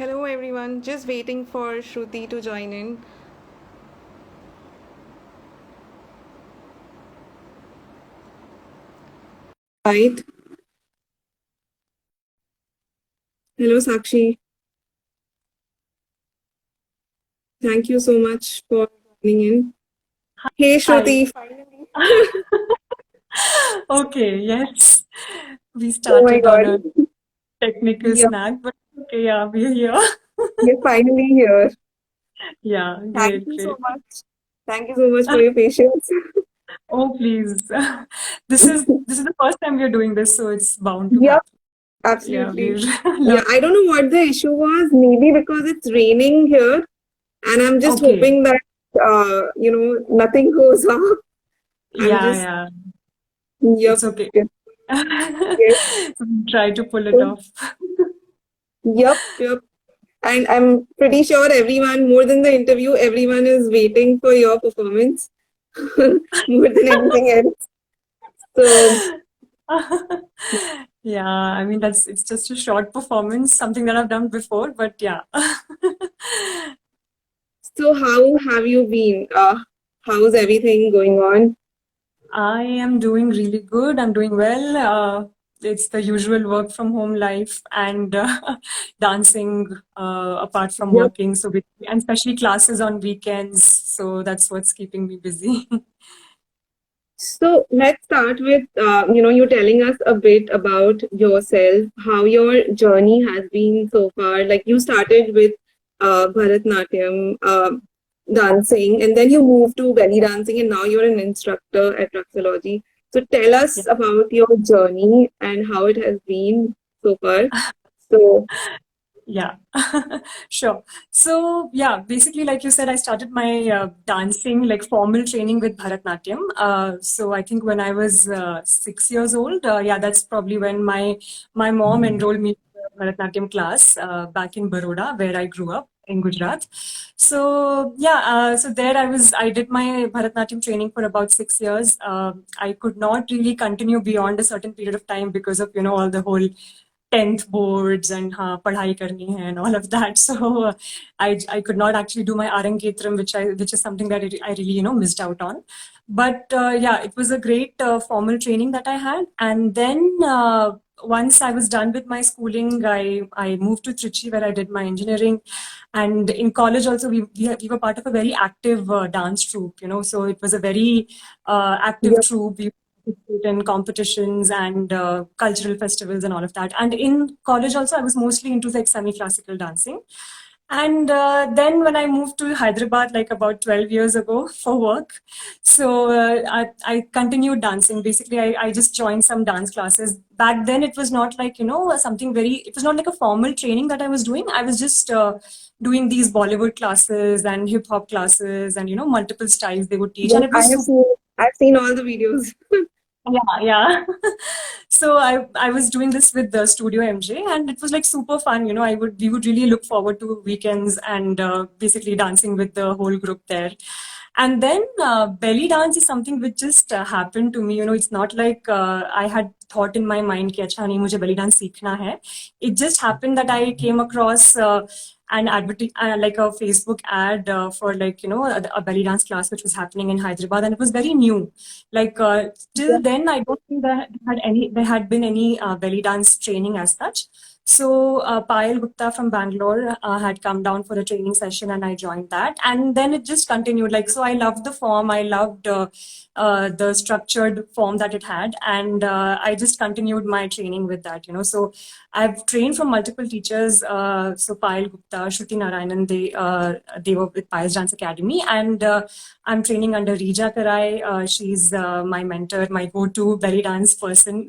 Hello everyone, just waiting for Shruti to join in. Right. Hello Sakshi. Thank you so much for joining in. Hey Hi. Shruti, finally. Okay, yes. We Oh my started on god. a technical Yeah, snack, but okay, yeah, we're here. you're finally here. Yeah, Thank great, you so great. much. Thank you so much for your patience. Oh, please. This is the first time we're doing this, so it's bound to Yep, happen. Yeah, absolutely. we're Yeah, learning. I don't know what the issue was. Maybe because it's raining here, and I'm just Okay. hoping that nothing goes off. I'm Yeah, just yeah. yep, It's okay. yep, yep. Try to pull it off. Yep, yep. And I'm pretty sure everyone, more than the interview, everyone is waiting for your performance more than anything else. So, Yeah, I mean it's just a short performance, something that I've done before, but yeah. so how have you been? How's everything going on? I am doing really good. I'm doing well. It's the usual work from home life and dancing apart from Yep. working. And especially classes on weekends. So that's what's keeping me busy. So let's start with you telling us a bit about yourself, how your journey has been so far. Like you started with Bharatnatyam dancing, and then you moved to belly dancing, and now you're an instructor at Raxology. So tell us about your journey and how it has been so far. So Yeah, sure. So, yeah, basically, like you said, I started my dancing, like formal training with Bharatnatyam. So I think when I was 6 years old, yeah, that's probably when my mom enrolled me in a Bharatnatyam class back in Baroda, where I grew up in Gujarat. So yeah, so there I did my Bharatnatyam training for about 6 years. I could not really continue beyond a certain period of time because of, all the whole 10th boards and padhai karni hai and all of that. So I could not actually do my Arangetram, which is something that I really missed out on. But yeah, it was a great formal training that I had. And then once I was done with my schooling, I moved to Trichy where I did my engineering. And in college also, we were part of a very active dance troupe, so it was a very active yeah, troupe. We participate in competitions and cultural festivals and all of that. And in college also, I was mostly into like semi-classical dancing. And then when I moved to Hyderabad, like about 12 years ago for work, so I continued dancing. Basically, I just joined some dance classes. Back then, it was not like, it was not like a formal training that I was doing. I was just doing these Bollywood classes and hip hop classes and, multiple styles they would teach. yeah, And it was super. I've seen all the videos. Yeah, yeah. So I was doing this with the Studio MJ, and it was like super fun. We would really look forward to weekends and basically dancing with the whole group there. And then belly dance is something which just happened to me. It's not like I had thought in my mind कि अच्छा नहीं मुझे belly dance सीखना है. It just happened that I came across an like a Facebook ad for like a belly dance class which was happening in Hyderabad, and it was very new. Like till then, I don't think there had been any belly dance training as such. So Payal Gupta from Bangalore had come down for a training session, and I joined that. And then it just continued. Like so, I loved the form. I loved the structured form that it had, and I just continued my training with that. So I've trained from multiple teachers. So Payal Gupta, Shruti Narayanan, they were with Payal's Dance Academy, and I'm training under Rija Karai. She's my mentor, my go-to belly dance person,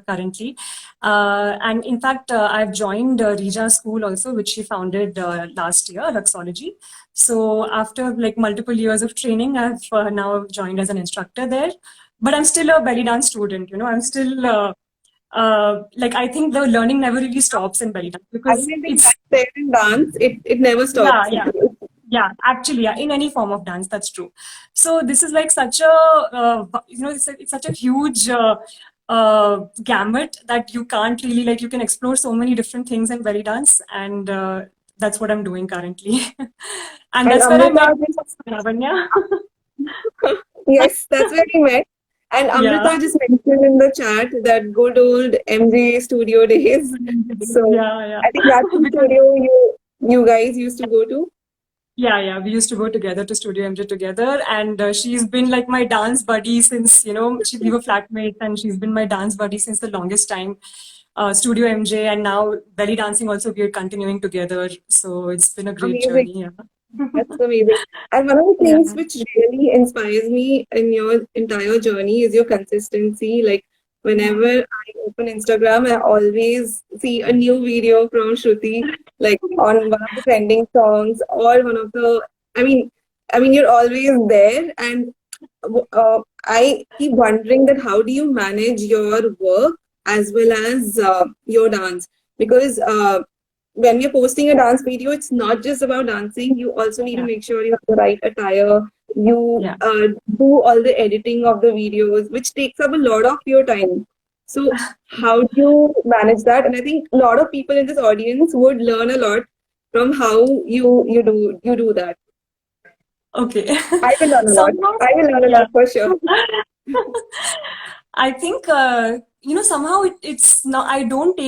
currently. And in fact, I've joined Rija School also, which she founded last year, Raxology. So after like multiple years of training, I've now joined as an instructor there. But I'm still a belly dance student. I'm still like I think the learning never really stops in belly dance I because mean, I think it's that's there in dance. It never yeah, stops. yeah. Yeah, actually, yeah, in any form of dance, that's true. So this is like such a, it's such a huge gamut that you can't really like. You can explore so many different things in belly dance, and that's what I'm doing currently. And And that's where I met Amrita just Lavanya. yes, that's where we met. And Yeah. Amrita just mentioned in the chat that good old MJ studio days. So Yeah, yeah. I think that's the Because studio you guys used to go to. yeah, we used to go together to Studio MJ together, and she's been like my dance buddy since, we were flatmates, and she's been my dance buddy since the longest time. Studio MJ, and now belly dancing also, we are continuing together. So it's been a great Amazing. journey. Yeah. That's amazing. And one of the Yeah. things which really inspires me in your entire journey is your consistency. Like whenever I open Instagram, I always see a new video from Shruti, like on one of the trending songs or one of the. I mean, you're always there, and I keep wondering that how do you manage your work as well as your dance? Because when you're posting a dance video, it's not just about dancing. You also need to Yeah. make sure you have the right attire. You Yeah. do all the editing of the videos, which takes up a lot of your time. So, how do you manage that? And I think a lot of people in this audience would learn a lot from how you do that. Okay. I will learn a lot. Somehow, I will learn a yeah. lot for sure. I think somehow it's not. I don't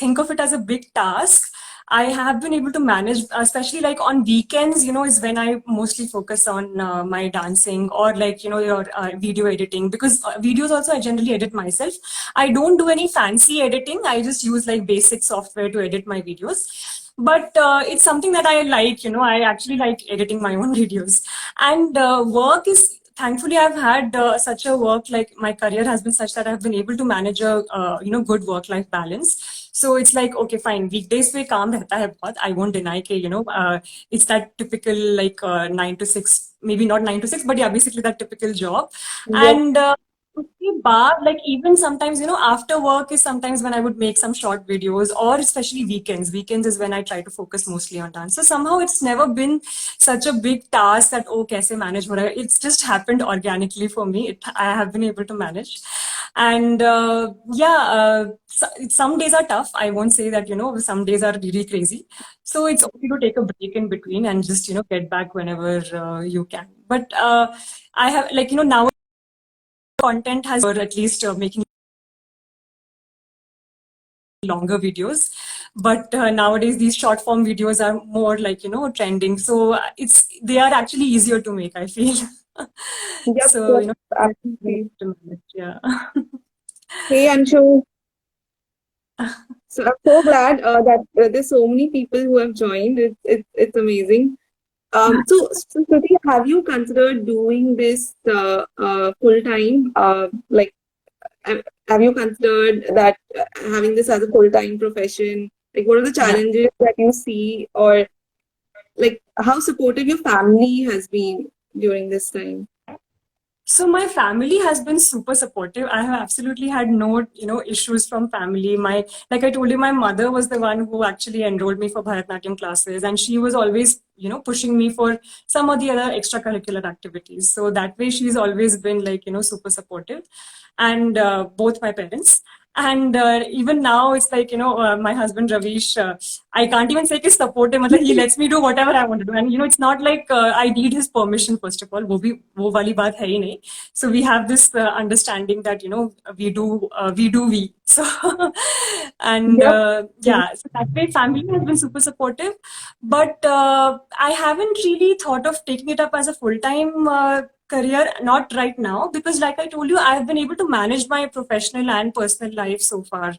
think of it as a big task. I have been able to manage, especially like on weekends. Is when I mostly focus on my dancing or like your video editing, because videos also I generally edit myself. I don't do any fancy editing. I just use like basic software to edit my videos. But it's something that I like. I actually like editing my own videos, and work is, thankfully, I've had such a work, like my career has been such that I've been able to manage a good work life balance. So it's like, okay, fine, weekdays पे काम रहता है बहुत. I won't deny कि it's that typical like 9 to 6, maybe not 9 to 6, but yeah, basically that typical job. Yep. And उसके बाद, like even sometimes, after work is sometimes when I would make some short videos, or especially weekends. Weekends is when I try to focus mostly on dance. So somehow it's never been such a big task that, oh, kaise manage ho raha hai. It's just happened organically for me. I have been able to manage. And some days are tough. I won't say that, some days are really crazy. So it's okay to take a break in between and just, get back whenever you can. But I have, like, now content has, or at least making longer videos, but nowadays these short form videos are more like trending, so they are actually easier to make, I feel. Yep. So Yep. Absolutely. yeah. Hey, Anshu. So I'm so glad that there's so many people who have joined. It's amazing. So Shruti, have you considered doing this full time? Have you considered that having this as a full time profession? Like, what are the Yeah. challenges that you see, or like how supportive your family has been during this time? So my family has been super supportive. I have absolutely had no, issues from family. Like I told you, my mother was the one who actually enrolled me for Bharatanatyam classes, and she was always, pushing me for some of the other extracurricular activities. So that way, she's always been like, super supportive, and both my parents. And even now, it's like, my husband Ravish, I can't even say he's supportive. Matlab, he lets me do whatever I want to do. And, it's not like I need his permission, first of all. वो वाली बात है ही नहीं. So we have this understanding that, we. So, and Yep. so that way, family has been super supportive. But I haven't really thought of taking it up as a full-time career, not right now, because like I told you, I have been able to manage my professional and personal life so far.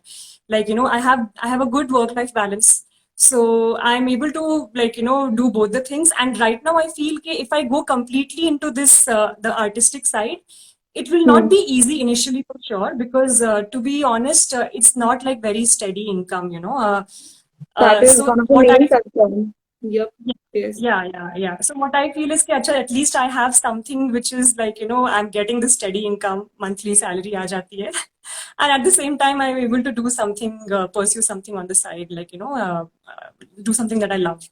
Like, I have a good work-life balance. So I'm able to, like, do both the things. And right now I feel that if I go completely into this, the artistic side, it will not Hmm. be easy initially, for sure, because to be honest, it's not like very steady income, That is So one of the what main I concerns. Yep. yeah, Yes. yeah. So what I feel is that at least I have something which is like, I'm getting the steady income, monthly salary aa jati hai. And at the same time, I'm able to do something, pursue something on the side, like, do something that I love.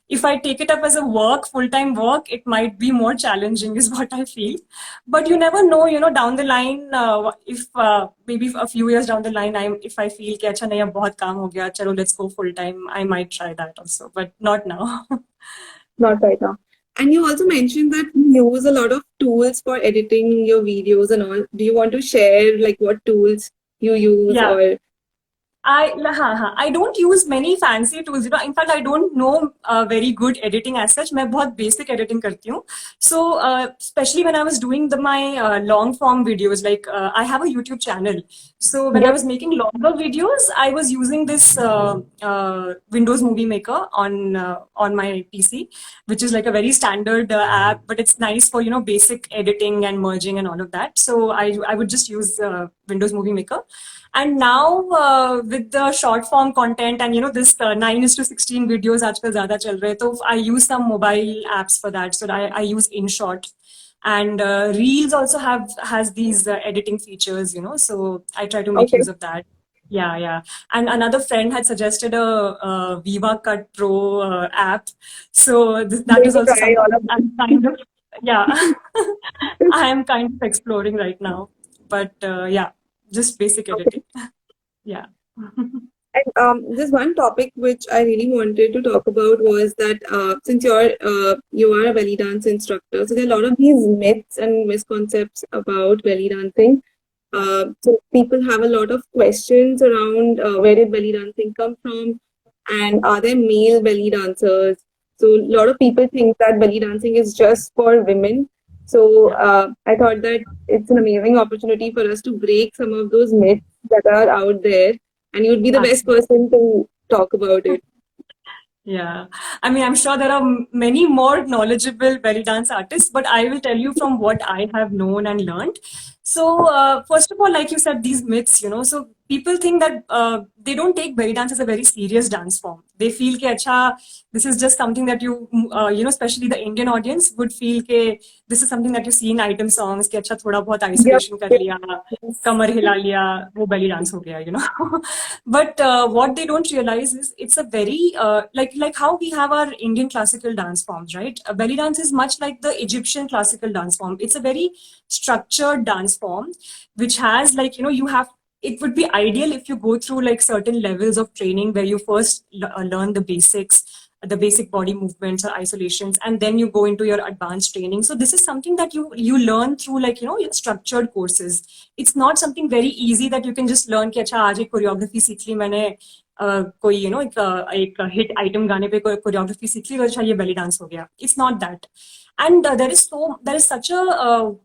If I take it up as a work, full-time work, it might be more challenging, is what I feel. But you never know, down the line, if maybe a few years down the line, if I feel कि अच्छा नहीं अब बहुत काम हो गया, चलो let's go full-time, I might try that also, but not now. Not right now. And you also mentioned that you use a lot of tools for editing your videos and all. Do you want to share like what tools you use Yeah. or I don't use many fancy tools. In fact, I don't know very good editing as such. मैं बहुत basic editing करती हूँ. So especially when I was doing my long form videos, like I have a YouTube channel. So when I yep. was making longer videos, I was using this Windows Movie Maker on my PC, which is like a very standard app, but it's nice for basic editing and merging and all of that. So I would just use Windows Movie Maker. And now with the short form content and this 9:16 videos आजकल ज़्यादा चल रहे हैं, तो I use some mobile apps for that. So I use InShot, and Reels also has these editing features, so I try to make Okay. use of that. Yeah. And another friend had suggested a Viva Cut Pro app, so that Going is to also try all something of I'm kind of I am kind of exploring right now. But yeah, just basic okay. editing. Yeah. And this one topic which I really wanted to talk about was that since you are a belly dance instructor, so there are a lot of these myths and misconceptions about belly dancing. So people have a lot of questions around where did belly dancing come from, and are there male belly dancers? So a lot of people think that belly dancing is just for women. So I thought that it's an amazing opportunity for us to break some of those myths that are out there, and you'd be the best Absolutely. person to talk about it. Yeah. I mean, I'm sure there are many more knowledgeable belly dance artists, but I will tell you from what I have known and learned. So, first of all, like you said, these myths, so people think that they don't take belly dance as a very serious dance form. They feel कि अच्छा, this is just something that especially the Indian audience would feel कि this is something that you see in item songs कि अच्छा थोड़ा बहुत Yep. isolation कर लिया, कमर हिला लिया, वो belly dance हो गया. But what they don't realize is it's a very like how we have our Indian classical dance forms, right? Belly dance is much like the Egyptian classical dance form. It's a very structured dance form, which has you have. It would be ideal if you go through like certain levels of training where you first learn the basics, the basic body movements or isolations, and then you go into your advanced training. So this is something that you learn through like structured courses. It's not something very easy that you can just learn कि अच्छा आज एक choreography सीख ली मैंने, कोई एक hit item गाने पे कोई choreography सीख ली और अच्छा ये belly dance हो गया. It's not that. And there is such a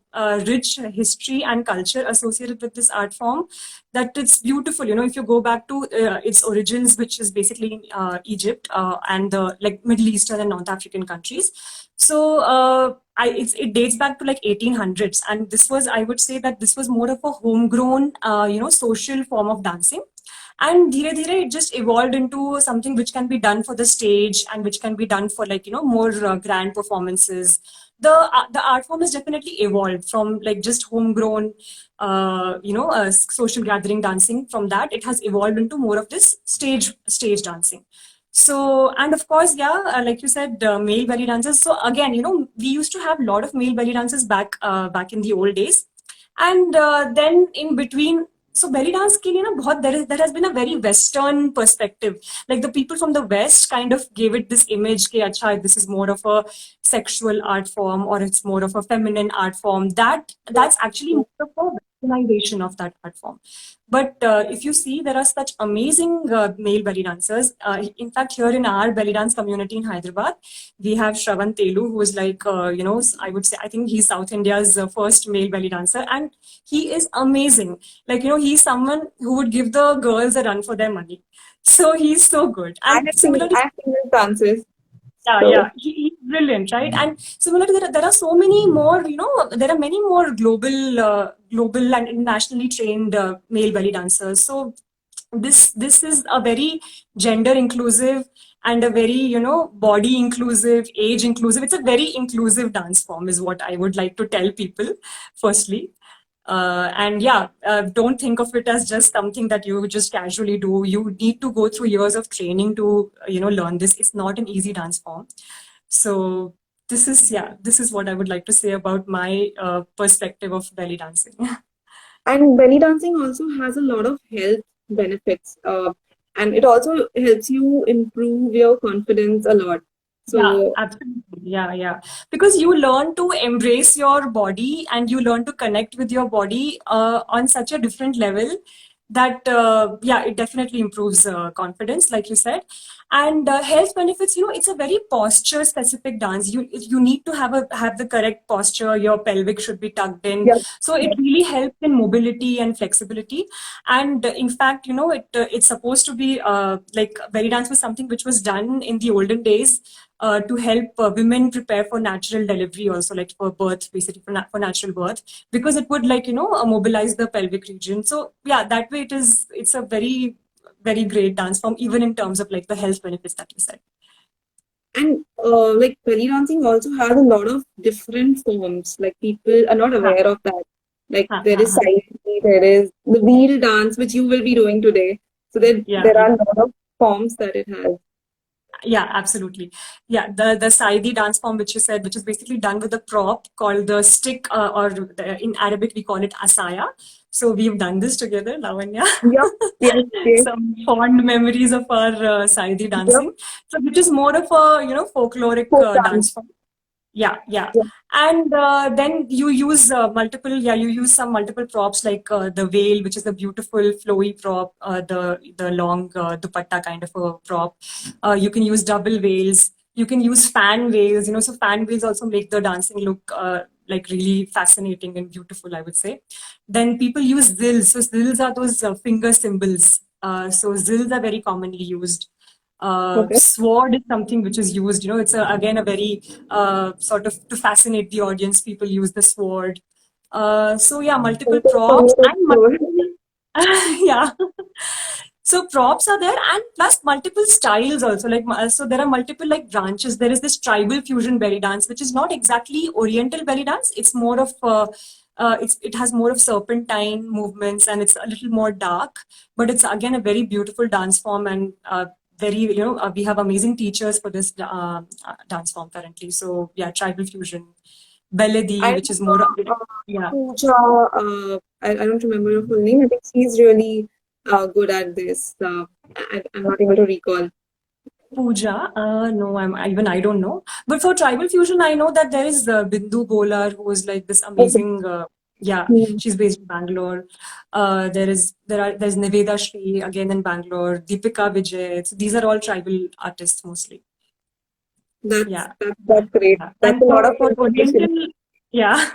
rich history and culture associated with this art form that it's beautiful. If you go back to its origins, which is basically Egypt and the like Middle Eastern and North African countries. So it dates back to like 1800s, and I would say that this was more of a homegrown, social form of dancing. And dhire dhire it just evolved into something which can be done for the stage and which can be done for like more grand performances. The art form has definitely evolved from like just homegrown social gathering dancing. From that it has evolved into more of this stage dancing. So, and of course, yeah, like you said, male belly dancers. So again, we used to have a lot of male belly dancers back in the old days. And then in between, so belly dance ke liye na bahut, there has been a very Western perspective. Like the people from the West kind of gave it this image कि अच्छा this is more of a sexual art form or it's more of a feminine art form. That's actually more of a westernization of that art form. But if you see, there are such amazing male belly dancers. In fact, here in our belly dance community in Hyderabad, we have Shravan Telu, who is like, I would say, I think he's South India's first male belly dancer. And he is amazing. Like, he's someone who would give the girls a run for their money. So he's so good. And similarly, I have seen his dances. yeah, he's brilliant, right? And similarly, there are so many more, there are many more global and internationally trained male belly dancers. So this is a very gender inclusive and a very body inclusive, age inclusive. It's a very inclusive dance form, is what I would like to tell people. Firstly, And yeah, don't think of it as just something that you just casually do. You need to go through years of training to, learn this. It's not an easy dance form. So this is what I would like to say about my perspective of belly dancing. And belly dancing also has a lot of health benefits, and it also helps you improve your confidence a lot. Yeah, So absolutely. Yeah, yeah. Because you learn to embrace your body and you learn to connect with your body on such a different level that, yeah, it definitely improves confidence, like you said. And health benefits, it's a very posture specific dance. You need to have the correct posture. Your pelvic should be tucked in. yeah, So it really helps in mobility and flexibility. And in fact, it's supposed to be like belly dance was something which was done in the olden days to help women prepare for natural delivery, also like for birth, basically for natural birth, because it would like mobilize the pelvic region. So yeah, that way it's a very very great dance form, even in terms of like the health benefits that you said. and like belly dancing also has a lot of different forms. Like people are not Ha, aware of that. Like ha, there ha, is ha. side, there is the wheel dance, which you will be doing today. So Yeah, there yeah. are a lot of forms that it has. Yeah, absolutely. Yeah, the Saidi dance form, which you said, which is basically done with a prop called the stick, or in Arabic we call it asaya. So we've done this together, Lavanya. Yep, yes, yes, Some fond memories of our Saidi yep. dancing. So which is more of a folkloric Folk dance dance. form. Yeah, yeah. Yeah. And then you use you use some multiple props like the veil, which is the beautiful flowy prop, the long dupatta kind of a prop. You can use double veils. You can use fan veils, so fan veils also make the dancing look like really fascinating and beautiful, I would say. Then people use zills. So zills are those finger symbols. So zills are very commonly used. Okay. Sword is something which is used, it's again a very sort of to fascinate the audience. People use the sword. So yeah, multiple Something for me props to and explore. multiple, yeah. So props are there and plus multiple styles also. Like so, there are multiple like branches. There is this tribal fusion belly dance, which is not exactly Oriental belly dance. It's more of it has more of serpentine movements and it's a little more dark, but it's again a very beautiful dance form and very we have amazing teachers for this dance form currently. So yeah, tribal fusion, I Beledi, which is more remember yeah. Pooja, I don't remember her full name. I think she's really good at this. I'm not able to recall. Pooja, no, I don't know. But for tribal fusion, I know that there is Bindu Bolar, who is like this Okay. amazing. Yeah, Hmm. she's based in Bangalore. There's Niveda Shri again in Bangalore. Deepika Vijay. So these are all tribal artists mostly. That's Yeah. that's great. Yeah. That's And a lot of for information. Oriental, yeah,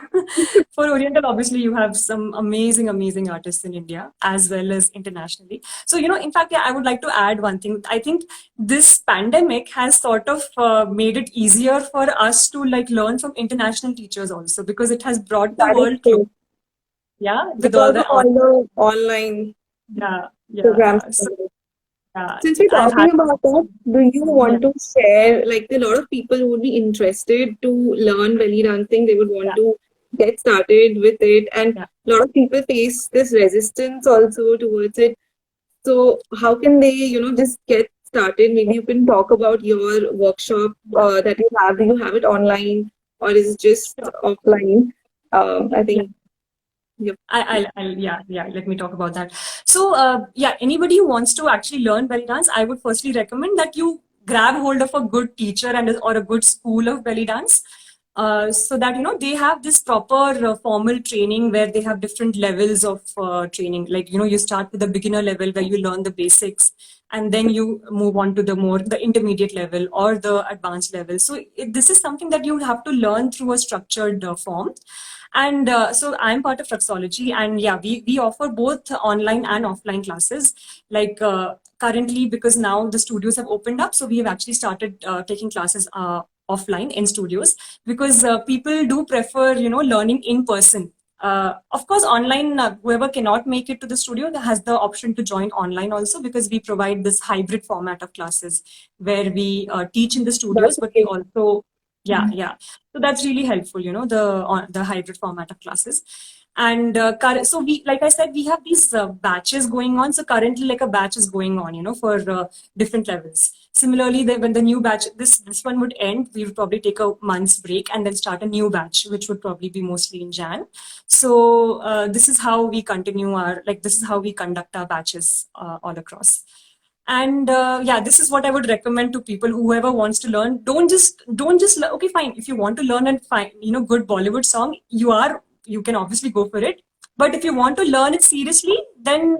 for Oriental, obviously you have some amazing, amazing artists in India as well as internationally. So, in fact, yeah, I would like to add one thing. I think this pandemic has sort of made it easier for us to like learn from international teachers also because it has brought the That is world close. true. Yeah, with all Because of the all the online yeah, yeah, programs. yeah. So, yeah, Since we're I've talking had about that, do you yeah, want to share, like a lot of people who would be interested to learn belly dancing, they would want yeah, to get started with it, and yeah. a lot of people face this resistance also towards it. So how can they, just get started? Maybe you can talk about your workshop Yeah. that you have. Do you have it online or is it just Sure. offline? I Yeah. think, yep. Yeah. Let me talk about that. So, yeah, anybody who wants to actually learn belly dance, I would firstly recommend that you grab hold of a good teacher and or a good school of belly dance, so that they have this proper formal training where they have different levels of training. Like you start with the beginner level where you learn the basics, and then you move on to the intermediate level or the advanced level. So this is something that you have to learn through a structured form. And so I'm part of Fluxology, and yeah, we offer both online and offline classes. Like currently, because now the studios have opened up, so we have actually started taking classes offline in studios because people do prefer, learning in person. Of course, online, whoever cannot make it to the studio has the option to join online also because we provide this hybrid format of classes where we teach in the studios, That's but we okay. also, yeah, yeah. So that's really helpful, the hybrid format of classes. And so we, like I said, we have these batches going on. So currently, like a batch is going on, for different levels. Similarly, when the new batch, this one would end, we would probably take a month's break and then start a new batch, which would probably be mostly in Jan. So this is how we continue this is how we conduct our batches all across. And yeah, this is what I would recommend to people, whoever wants to learn. Don't just okay, fine, if you want to learn and find good Bollywood song, you can obviously go for it. But if you want to learn it seriously, then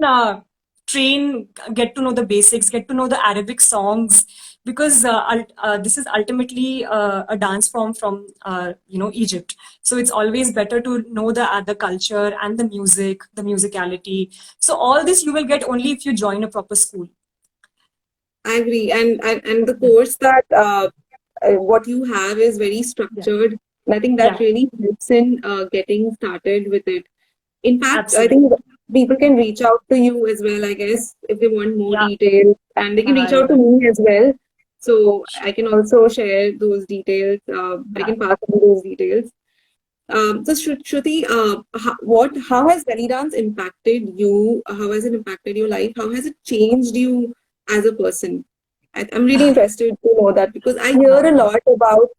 train, get to know the basics, get to know the Arabic songs, because this is ultimately a dance form from Egypt. So it's always better to know the culture and the music, the musicality. So all this you will get only if you join a proper school. I agree. And the course that what you have is very structured. And I think that Yeah, really helps in getting started with it. In fact, I absolutely. think people can reach out to you as well, I guess, if they want more Yeah, details. And they can reach out yeah, to me as well. So sure. I can also share those details. I Yeah. can pass on those details. So Shruti, how has belly dance impacted you? How has it impacted your life? How has it changed you as a person? I'm really interested to know that because I hear a lot about,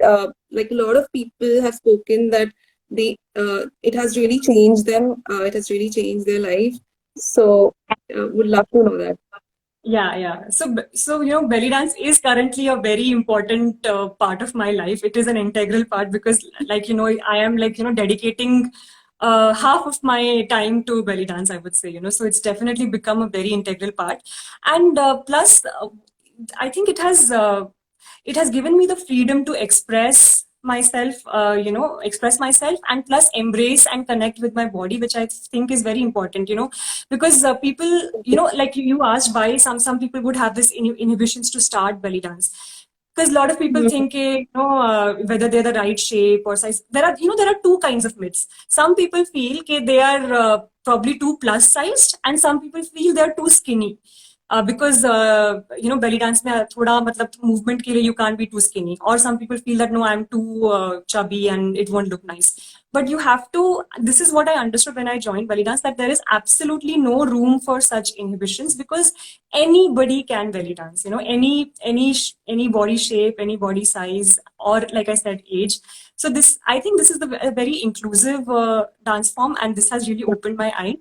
like a lot of people have spoken that it has really changed them. It has really changed their life. So, would love to know that. Yeah, yeah. So belly dance is currently a very important part of my life. It is an integral part because, I am dedicating half of my time to belly dance, I would say, so it's definitely become a very integral part. And plus, I think it has given me the freedom to express myself, and plus embrace and connect with my body, which I think is very important, because people, like you asked why some people would have this inhibitions to start belly dance. Because a lot of people Mhm. think, whether they're the right shape or size. There are two kinds of myths. Some people feel they are probably too plus sized, and some people feel they're too skinny. Because belly dance में थोड़ा मतलब movement के लिए you can't be too skinny, or some people feel that no, I'm too chubby and it won't look nice. But you have to, this is what I understood when I joined belly dance, that there is absolutely no room for such inhibitions, because anybody can belly dance, any body shape, any body size, or like I said, age. So this, I think this is a very inclusive dance form, and this has really opened my eye.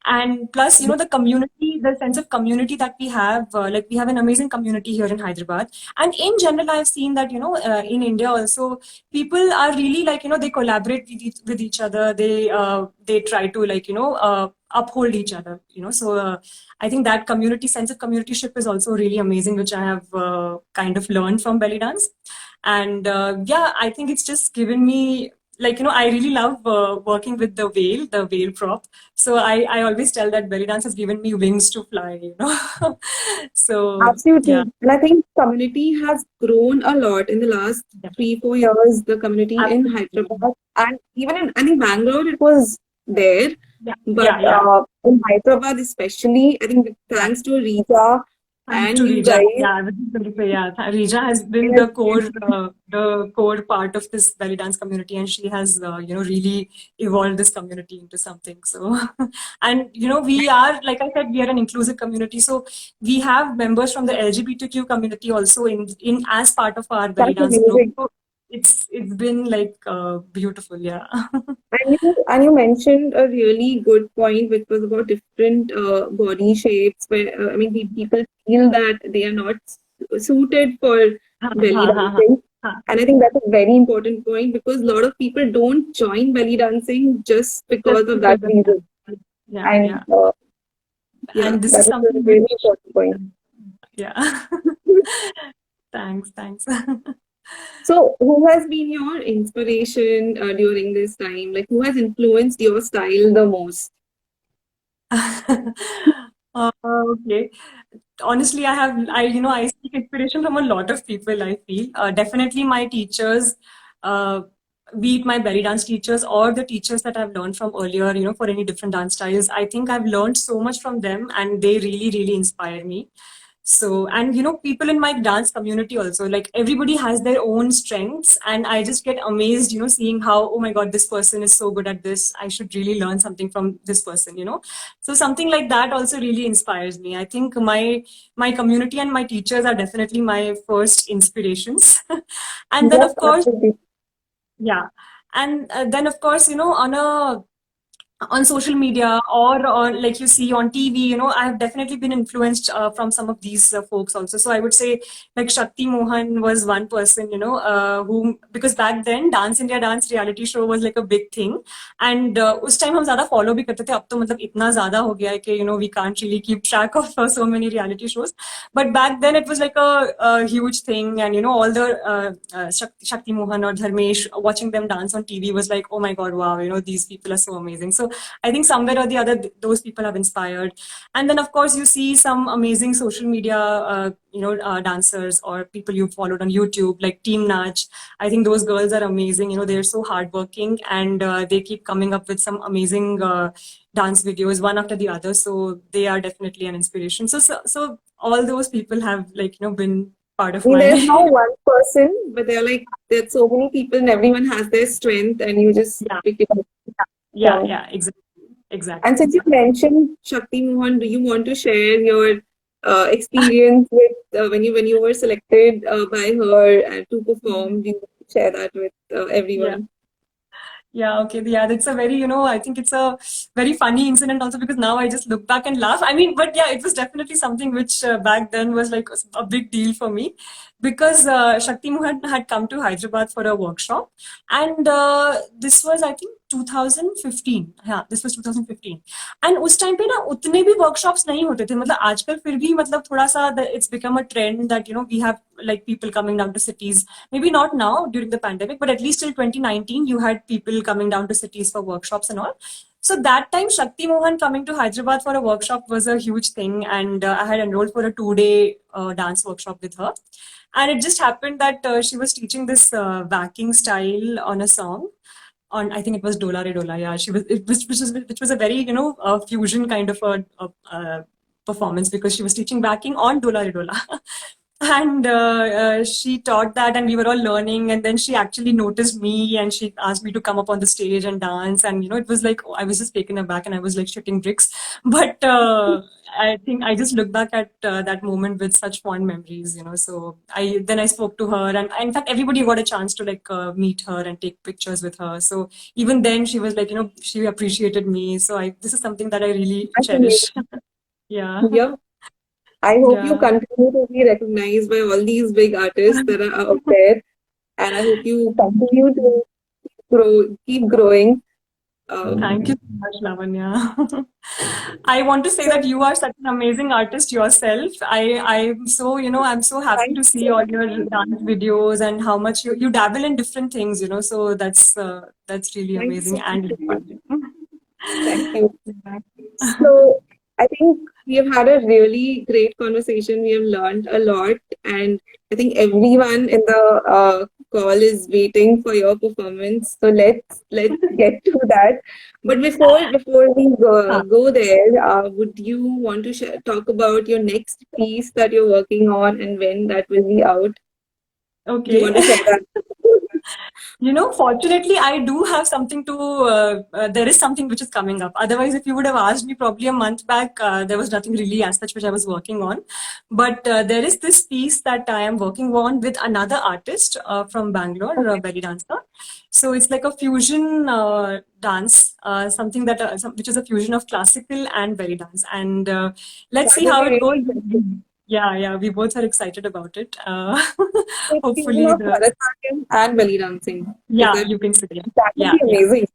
And plus, the community, the sense of community that we have, like we have an amazing community here in Hyderabad. And in general, I've seen that, in India also, people are really like, they collaborate with each other. They try to uphold each other, so I think that sense of communityship is also really amazing, which I have kind of learned from belly dance. And yeah, I think it's just given me, I really love working with the whale prop. So I always tell that belly dance has given me wings to fly. So Absolutely. yeah, And I think community has grown a lot in the last yeah, 3, 4 years. The community in absolutely. Hyderabad and even in, I think Bangalore, it was there. Yeah, But yeah, yeah, in Hyderabad, especially, I think yeah. thanks to Rita Thanks to and you Rija. guys, Yeah, I was just going to say, yeah, Rija has been it the core part of this belly dance community, and she has, really evolved this community into something. So, and we are, like I said, we are an inclusive community. So we have members from the LGBTQ community also in as part of our belly that's dance group. amazing. So it's been like beautiful, yeah. And you mentioned a really good point, which was about different body shapes. Where I mean, people feel that they are not suited for Ha, belly ha, ha, ha, dancing, ha. and I think that's a very important point because a lot of people don't join belly dancing just Just because of that because of that. reason. Yeah, And yeah. yeah, And this is that is a something really which, important point. yeah. Thanks, thanks. So, who has been your inspiration during this time? Like, who has influenced your style the most? Okay. Honestly, I seek inspiration from a lot of people, I feel. Definitely my teachers, uh, be it my belly dance teachers or the teachers that I've learned from earlier, for any different dance styles. I think I've learned so much from them, and they really, really inspire me. So, and people in my dance community also, like everybody has their own strengths, and I just get amazed, seeing how, oh my God, this person is so good at this. I should really learn something from this person. So something like that also really inspires me. I think my community and my teachers are definitely my first inspirations. And then Yes, of course, absolutely. yeah. And then of course, on social media, or like you see on TV, I have definitely been influenced from some of these folks also. So I would say like Shakti Mohan was one person, whom, because back then Dance India Dance reality show was like a big thing, and उस time हम ज़्यादा follow भी करते थे. अब तो मतलब इतना ज़्यादा हो गया है कि we can't really keep track of so many reality shows. But back then it was like a huge thing, and all the Shakti Mohan or Dharmesh, watching them dance on TV was like, oh my God, wow, these people are so amazing. So I think somewhere or the other, those people have inspired. And then, of course, you see some amazing social media, dancers or people you followed on YouTube, like Team Nach. I think those girls are amazing. They're so hardworking, and they keep coming up with some amazing dance videos one after the other. So they are definitely an inspiration. So all those people have, like, been part of I mean, there's my no one person, but they're like, there's so many people and everyone has their strength and you just yeah, pick it up. yeah, Yeah. yeah, exactly, And exactly, since you exactly. mentioned Shakti Mohan, do you want to share your experience with when you were selected by her to perform? Do you want to share that with Yeah. everyone? Yeah, okay. Yeah, that's a very, I think it's a very funny incident also, because now I just look back and laugh. I mean, but yeah, it was definitely something which back then was like a big deal for me, because Shakti Mohan had come to Hyderabad for a workshop, and this was, I think, 2015. Yeah, this was 2015. And उस time पे ना उतने भी workshops नहीं होते थे. मतलब आजकल फिर भी मतलब थोड़ा सा it's become a trend that we have like people coming down to cities. Maybe not now during the pandemic, but at least till 2019, you had people coming down to cities for workshops and all. So that time, Shakti Mohan coming to Hyderabad for a workshop was a huge thing, and I had enrolled for a 2-day dance workshop with her. And it just happened that she was teaching this backing style on a song. On, I think it was Dola Re Dola. Yeah, she was. It was which was a very fusion kind of a performance, because she was teaching backing on Dola Re Dola. And she taught that, and we were all learning, and then she actually noticed me, and she asked me to come up on the stage and dance. And it was like, I was just taken aback, and I was like shitting bricks. But I think I just look back at that moment with such fond memories. So I spoke to her, and in fact everybody got a chance to like meet her and take pictures with her. So even then she was like, she appreciated me. So this is something that I really That's cherish. amazing. Yeah. Yep. I hope you Yeah. continue to be recognized by all these big artists that are out there, and I hope you continue to keep growing. Thank you so much, Lavanya. I want to say So that you are such an amazing artist yourself. I'm so, I'm so happy thank to you see so all much. your dance videos and how much you dabble in different things. So that's really Thank you amazing so much, and Shruti. inspiring. Thank you. Yeah. So I think we have had a really great conversation. We have learned a lot, and I think everyone in the call is waiting for your performance. So let's get to that. But before we Huh. go there, would you want to talk about your next piece that you're working on and when that will be out? Do you Okay. want to share that? Fortunately, I do have something to, there is something which is coming up. Otherwise, if you would have asked me probably a month back, there was nothing really as such which I was working on. But there is this piece that I am working on with another artist from Bangalore, Okay, belly dancer. So it's like a fusion dance, something that, which is a fusion of classical and belly dance. And let's that see would how be it goes. really interesting. Yeah, yeah, we both are excited about it. It's fusion Hopefully, of Bharatanatyam and belly dancing. Is yeah, that you can say, yeah, that would yeah, be yeah, amazing.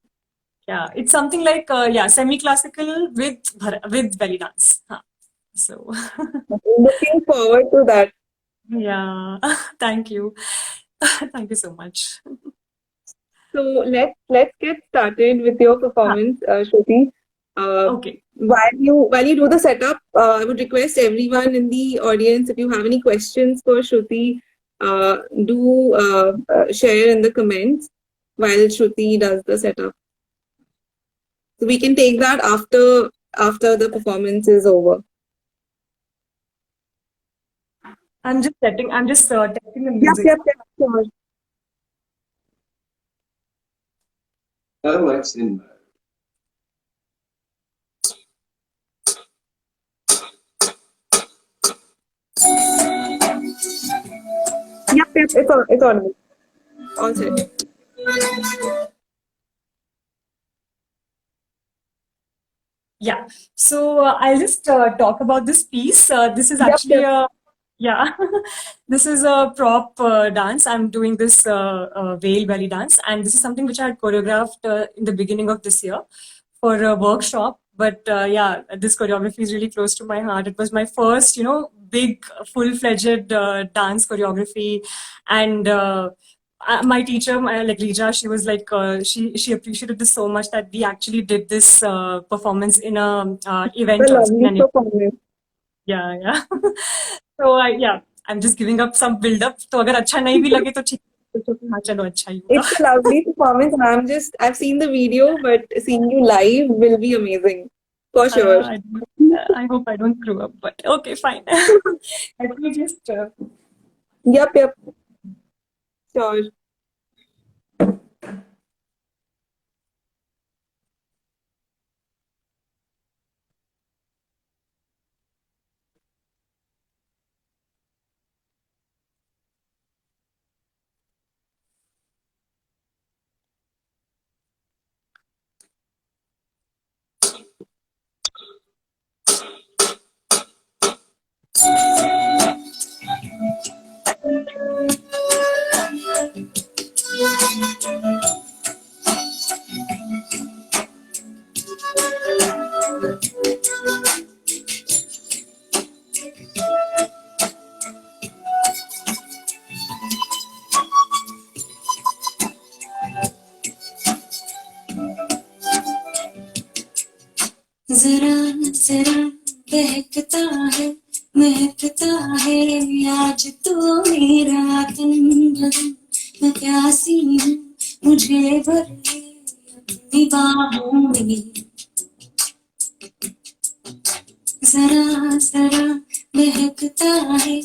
yeah. It's something like semi-classical with belly dance. Huh. So Looking forward to that. yeah, thank you, thank you so much. So let's get started with your Huh. performance, Shruti. Uh, Okay, while you do the setup, I would request everyone in the audience, if you have any questions for Shruti, do share in the comments while Shruti does the setup. So we can take that after the performance is over. I'm just setting. I'm just testing the Yep, music. yep, yep, sure. Alex in Yep, yep, it's audible. All set. Yeah. So I'll just talk about this piece. This is Yep, actually yep. a yeah. This is a prop dance. I'm doing this veil belly dance, and this is something which I had choreographed in the beginning of this year for a workshop. But yeah, this choreography is really close to my heart. It was my first, big full-fledged dance choreography, and my teacher, like Rija, she was like, she appreciated this so much that we actually did this performance in a The event also. In lovely an event. performance. Yeah, yeah. So yeah, I'm just giving up some build up. तो अगर अच्छा नहीं भी लगे तो ठीक है, तो हाँ चलो अच्छा ही होगा. It's a lovely performance, and I've sseen the video, but seeing you live will be amazing. For sure. I hope I don't screw up, but okay, fine. Let me just. Yep, yep, sure. जरा जरा बहकता है महकता है आज तो मेरा तन बदन मैं प्यासी हूँ मुझे भर ले अपनी बाहों में जरा जरा महकता है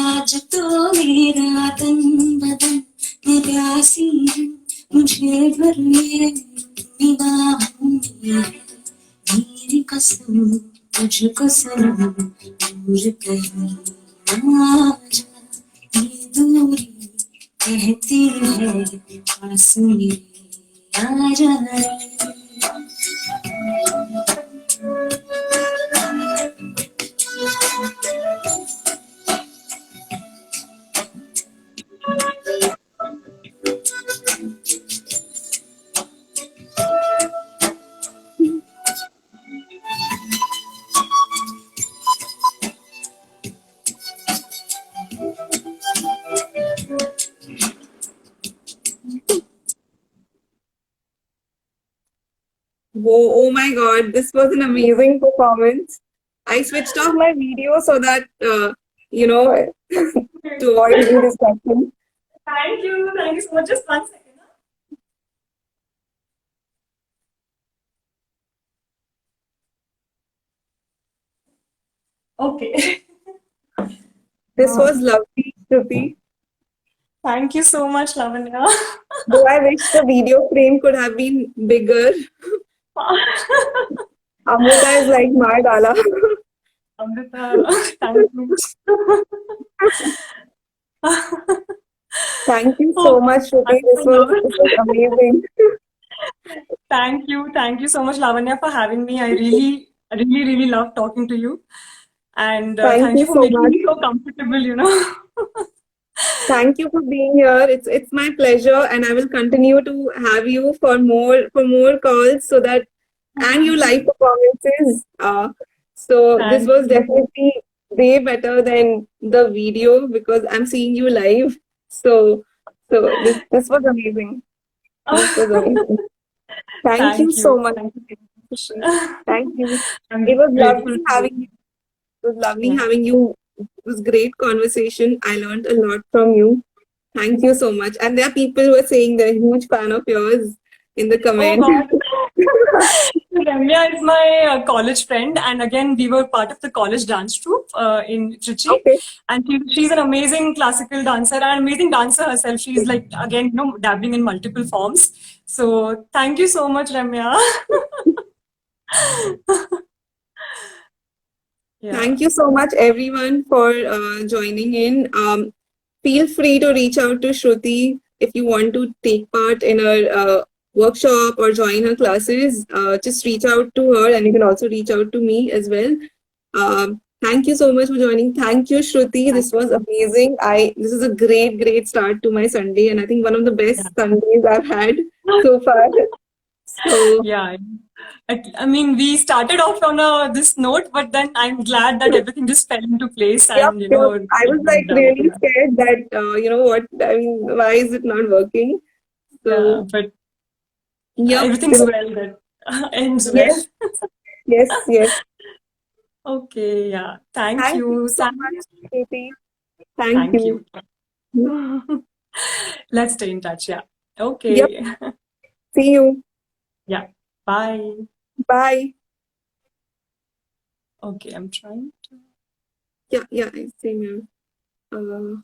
आज तो मेरा तन बदन मैं प्यासी हूँ मुझे भर ले अपनी बाहों में मेरी कसम तुझको सनम दूर कहीं ना जा ये दूरी कहती है पास मेरे आ जा Whoa, oh my God, this was an amazing performance. I switched off my video so that, you know, to avoid any distraction. Thank you so much. Just 1 second. Okay. This was lovely, Shruti. Thank you so much, Lavanya. Though I wish the video frame could have been bigger. Amrita is like Mar Dala. Amrita, thank you. Thank you so much, Shruti. This was amazing. Thank you so much, Lavanya, for having me. I really love talking to you, and Thank thank you you for so making much. me so comfortable. Thank you for being here. It's my pleasure, and I will continue to have you for more calls so that and your live performances. So this Thank was you. definitely way better than the video because I'm seeing you live. So this was amazing. This was amazing. Thank you Thank so you. much. Thank you. I'm It was grateful lovely to you. having you. It was lovely Yeah. having you. It was great conversation. I learned a lot from you. Thank you so much. And there are people who are saying they're a huge fan of yours in the Oh comment. God. Ramya is my college friend, and again, we were part of the college dance troupe. in Trichy. Okay. And she's an amazing classical dancer and amazing dancer herself. She's like, again, dabbling in multiple forms. So thank you so much, Ramya. Yeah. Thank you so much, everyone, for joining in. Feel free to reach out to Shruti if you want to take part in her workshop or join her classes. Just reach out to her, and you can also reach out to me as well. Thank you so much for joining. Thank you, Shruti. This was amazing. This is a great start to my Sunday, and I think one of the best Sundays I've had so far. So Yeah. I mean, we started off on this note, but then I'm glad that everything just fell into place yep, and, yep. I it was like worked out. really scared that you know what, I mean, why is it not working? Yeah, So but yep, everything's well that ends yes, well. yes. Okay, yeah. Thank Thank you you. so much, Katie. Thank Thank you. you. Let's stay in touch. Yeah. Yep. Okay. See you. Yeah. Bye. Bye. Okay, I'm trying to. Yeah, same here.